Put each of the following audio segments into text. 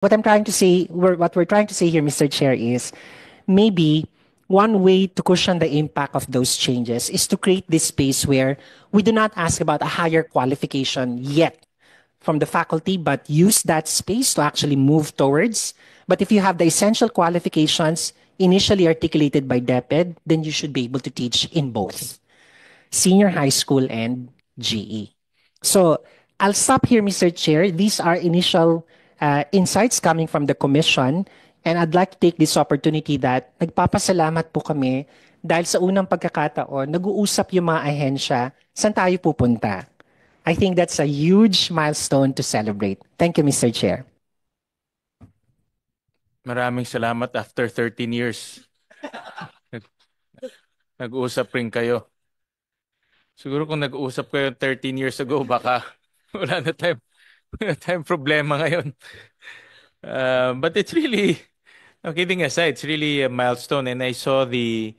what we're trying to say here, Mr. Chair, is maybe one way to cushion the impact of those changes is to create this space where we do not ask about a higher qualification yet from the faculty, but use that space to actually move towards. But if you have the essential qualifications initially articulated by DepEd, then you should be able to teach in both senior high school and GE. So I'll stop here, Mr. Chair. These are initial insights coming from the Commission. And I'd like to take this opportunity that nagpapasalamat po kami dahil sa unang pagkakataon, nag-uusap yung mga ahensya, saan tayo pupunta. I think that's a huge milestone to celebrate. Thank you, Mr. Chair. Maraming salamat after 13 years. Nag-usap rin kayo. Siguro kung nag-usap kayo 13 years ago, baka wala na tayong problema ngayon. But it's really, kidding aside, it's really a milestone. And I saw the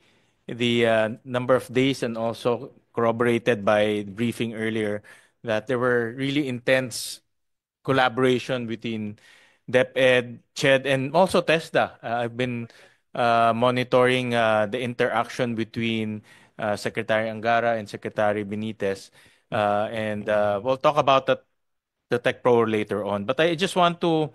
number of days and also corroborated by briefing earlier that there were really intense collaboration between DepEd, CHED, and also TESDA. I've been monitoring the interaction between Secretary Angara and Secretary Benitez. And we'll talk about the Tech Pro later on. But I just want to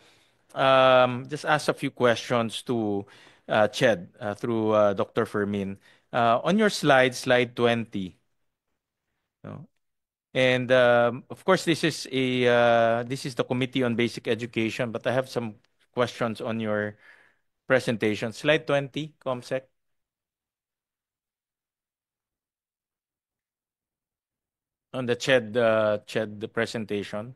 just ask a few questions to CHED through Dr. Fermin. On your slide 20, no? And of course, this is the Committee on Basic Education, but I have some questions on your presentation. Slide 20, ComSec. On the CHED presentation.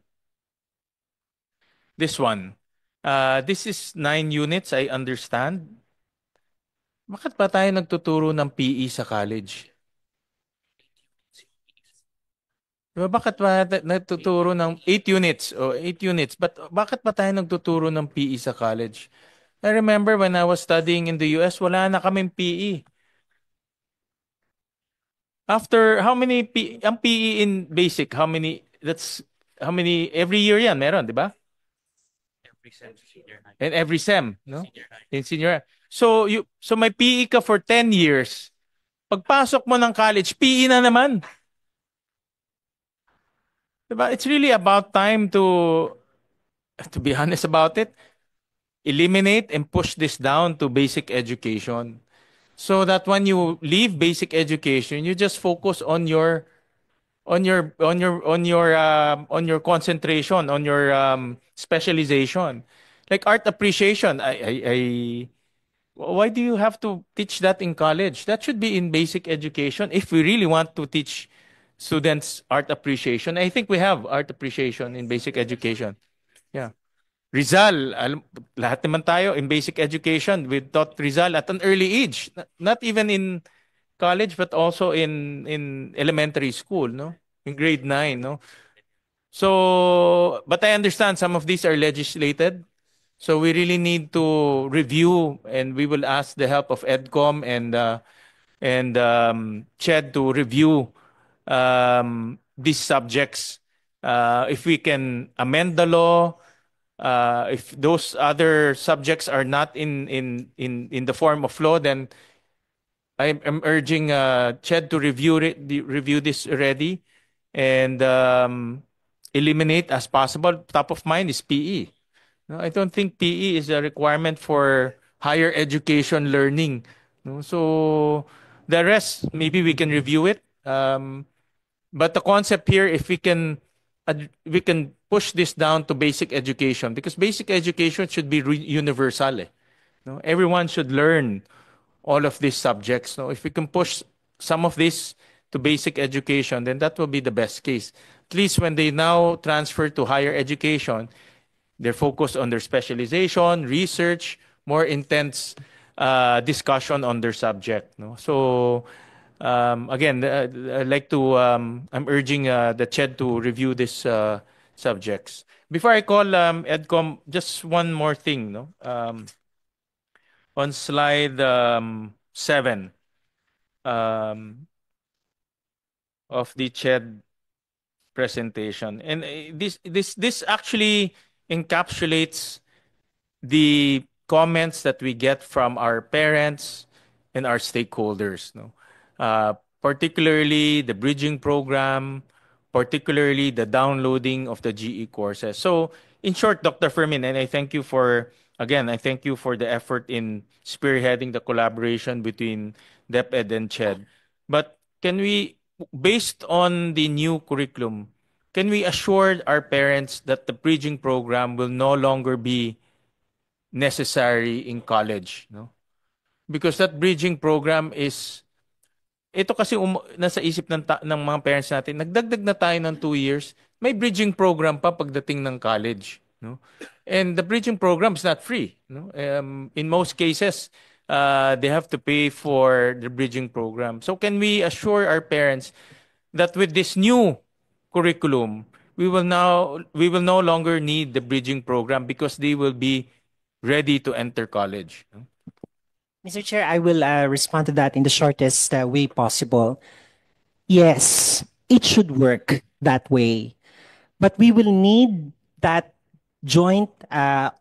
This one. This is 9 units, I understand. Bakit ba tayo nagtuturo ng PE sa college? Diba, bakit ba nagtuturo ng 8 units o 8 units? But bakit ba tayo nagtuturo ng PE sa college? I remember when I was studying in the US, wala na kaming PE. After how many ang PE in basic, how many every year yan meron, di ba? Every sem, senior high. And every sem, no? Senior high. In senior. So may PE ka for 10 years. Pagpasok mo ng college, PE na naman. Diba? It's really about time to be honest about it, eliminate and push this down to basic education. So that when you leave basic education, you just focus on your concentration, on your specialization. Like art appreciation, why do you have to teach that in college? That should be in basic education if we really want to teach students art appreciation. I think we have art appreciation in basic education. Yeah. Rizal, lahat naman tayo in basic education, we taught Rizal at an early age. Not even in college, but also in elementary school, no? In grade 9, no? So, but I understand some of these are legislated. So we really need to review, and we will ask the help of EDCOM and CHED to review these subjects. If we can amend the law, if those other subjects are not in the form of law, then I'm urging CHED to review this already and eliminate as possible. Top of mind is PE. No, I don't think PE is a requirement for higher education learning. No? So the rest, maybe we can review it. But the concept here, if we can push this down to basic education, because basic education should be universal. No? Everyone should learn all of these subjects. So if we can push some of this to basic education, then that will be the best case. At least when they now transfer to higher education, they're focused on their specialization, research, more intense discussion on their subject. No? So again, I'd like to, I'm urging the CHED to review these subjects. Before I call EDCOM, just one more thing. No? On slide 7 of the CHED presentation, and this actually encapsulates the comments that we get from our parents and our stakeholders, no? Particularly the bridging program, particularly the downloading of the GE courses. So, in short, Dr. Fermin, and I thank you for, again, I thank you for the effort in spearheading the collaboration between DepEd and CHED. But can we, based on the new curriculum, can we assure our parents that the bridging program will no longer be necessary in college, no? Because that bridging program is, ito kasi nasa isip ng mga parents natin, nagdagdag na tayo ng 2 years, may bridging program pa pagdating ng college, no? And the bridging program is not free, no? In most cases, they have to pay for the bridging program. So can we assure our parents that with this new curriculum, we will no longer need the bridging program because they will be ready to enter college, no? Mr. Chair, I will respond to that in the shortest way possible. Yes, it should work that way. But we will need that joint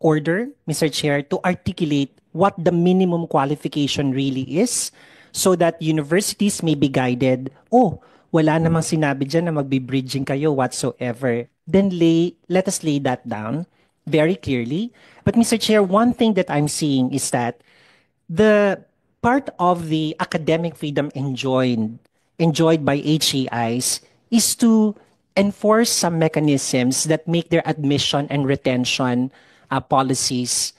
order, Mr. Chair, to articulate what the minimum qualification really is so that universities may be guided, oh, wala namang sinabi dyan na magbe-bridging kayo whatsoever. Then let us lay that down very clearly. But Mr. Chair, one thing that I'm seeing is that the part of the academic freedom enjoyed by HEIs is to enforce some mechanisms that make their admission and retention policies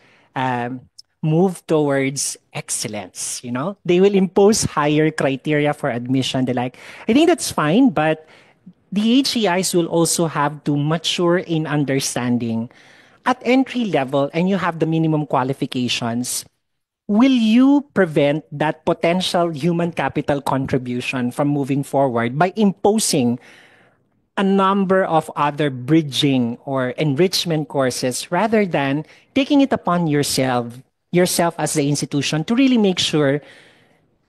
move towards excellence. You know, they will impose higher criteria for admission. They like, I think that's fine, but the HEIs will also have to mature in understanding at entry level, and you have the minimum qualifications. Will you prevent that potential human capital contribution from moving forward by imposing a number of other bridging or enrichment courses rather than taking it upon yourself as the institution to really make sure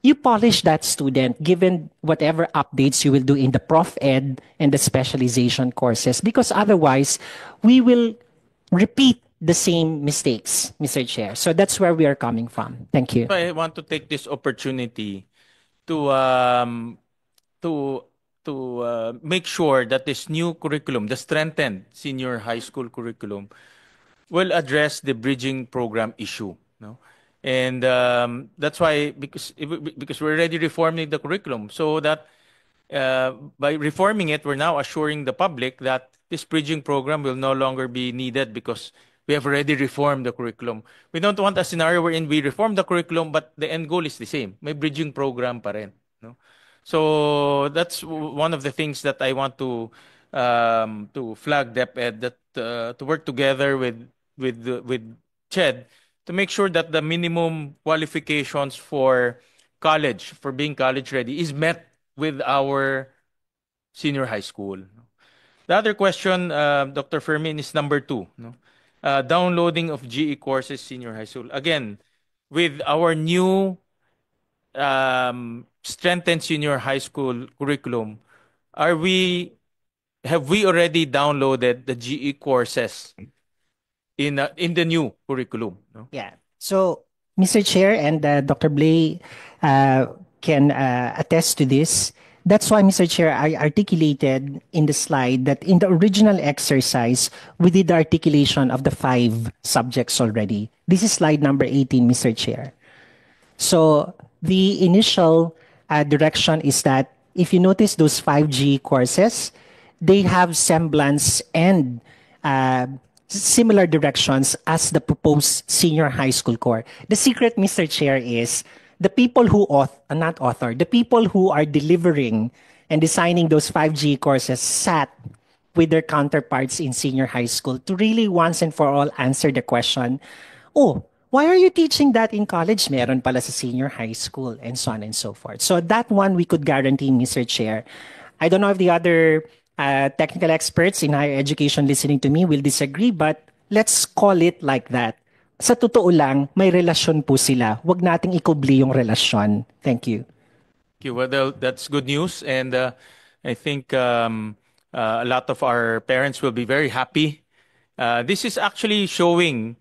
you polish that student given whatever updates you will do in the prof ed and the specialization courses, because otherwise we will repeat the same mistakes, Mr. Chair. So that's where we are coming from. Thank you. I want to take this opportunity to make sure that this new curriculum, the strengthened senior high school curriculum, will address the bridging program issue, no? And that's why, because we're already reforming the curriculum, so that by reforming it, we're now assuring the public that this bridging program will no longer be needed because we have already reformed the curriculum. We don't want a scenario wherein we reform the curriculum but the end goal is the same. May bridging program pa rin, no? So that's one of the things that I want to flag DepEd, that to work together with CHED to make sure that the minimum qualifications for college, for being college ready, is met with our senior high school. The other question, Dr. Fermin, is number 2, no? Downloading of GE courses senior high school. Again, with our new strengthened senior high school curriculum, have we already downloaded the GE courses in the new curriculum, no? Yeah. So, Mr. Chair and Dr. Blay can attest to this. That's why, Mr. Chair, I articulated in the slide that in the original exercise, we did the articulation of the 5 subjects already. This is slide number 18, Mr. Chair. So the initial direction is that if you notice those 5G courses, they have semblance and similar directions as the proposed senior high school core. The secret, Mr. Chair, is the people who the people who are delivering and designing those 5G courses sat with their counterparts in senior high school to really once and for all answer the question, oh, why are you teaching that in college? Meron pala sa senior high school, and so on and so forth. So that one we could guarantee, Mr. Chair. I don't know if the other technical experts in higher education listening to me will disagree, but let's call it like that. Sa totoo lang, may relasyon po sila. Huwag nating ikubli yung relasyon. Thank you. Thank you. Well, that's good news, and I think a lot of our parents will be very happy. This is actually showing